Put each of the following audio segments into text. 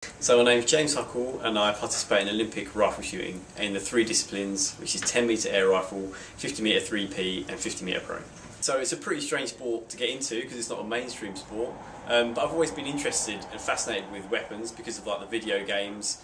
So my name's James Huckle and I participate in Olympic rifle shooting in the three disciplines, which is 10 metre air rifle, 50 metre 3P and 50 metre pro. So it's a pretty strange sport to get into because it's not a mainstream sport, but I've always been interested and fascinated with weapons because of like the video games.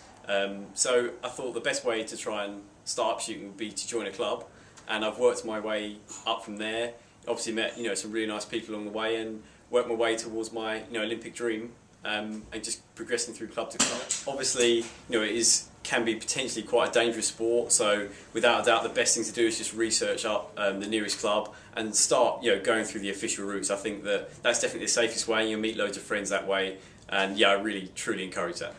So I thought the best way to try and start up shooting would be to join a club, and I've worked my way up from there. Obviously met some really nice people along the way and worked my way towards my Olympic dream. And just progressing through club to club. Obviously, it can be potentially quite a dangerous sport. So, without a doubt, the best thing to do is just research up the nearest club and start, going through the official routes. I think that's definitely the safest way. You'll meet loads of friends that way, and yeah, I really truly encourage that.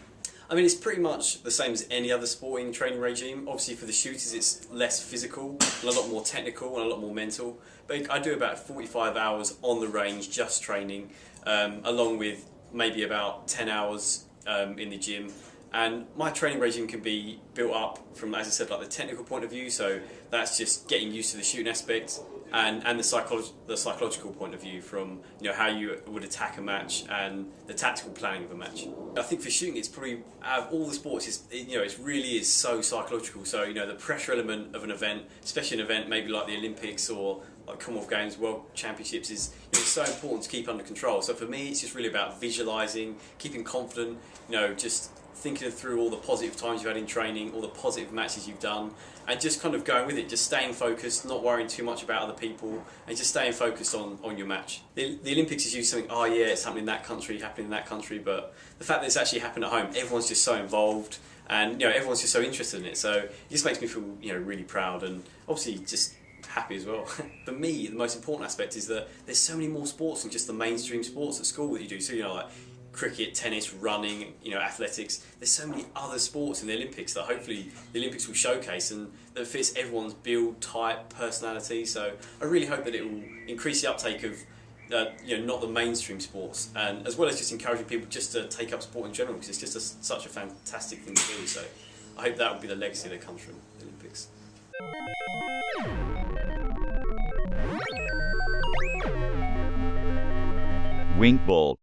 I mean, it's pretty much the same as any other sporting training regime. Obviously, for the shooters, it's less physical, and a lot more technical, and a lot more mental. But I do about 45 hours on the range just training, along with maybe about 10 hours in the gym, and my training regime can be built up from, as I said, like the technical point of view, so that's just getting used to the shooting aspect, and the psychological point of view from how you would attack a match and the tactical planning of a match. I think for shooting, it's probably out of all the sports, it really is so psychological. So the pressure element of an event, especially an event maybe like the Olympics or like Commonwealth Games, World Championships, is it's so important to keep under control. So for me, it's just really about visualising, keeping confident, just thinking through all the positive times you've had in training, all the positive matches you've done, and just kind of going with it, just staying focused, not worrying too much about other people, and just staying focused on your match. The Olympics is usually something, oh yeah, it's happening in that country, but the fact that it's actually happened at home, everyone's just so involved, and everyone's just so interested in it, so it just makes me feel really proud, and obviously just happy as well. For me, the most important aspect is that there's so many more sports than just the mainstream sports at school that you do. So like cricket, tennis, running, athletics. There's so many other sports in the Olympics that hopefully the Olympics will showcase and that fits everyone's build, type, personality. So I really hope that it will increase the uptake of not the mainstream sports, and as well as just encouraging people just to take up sport in general, because it's just such a fantastic thing to do. So I hope that will be the legacy that comes from the Olympics. Winkball.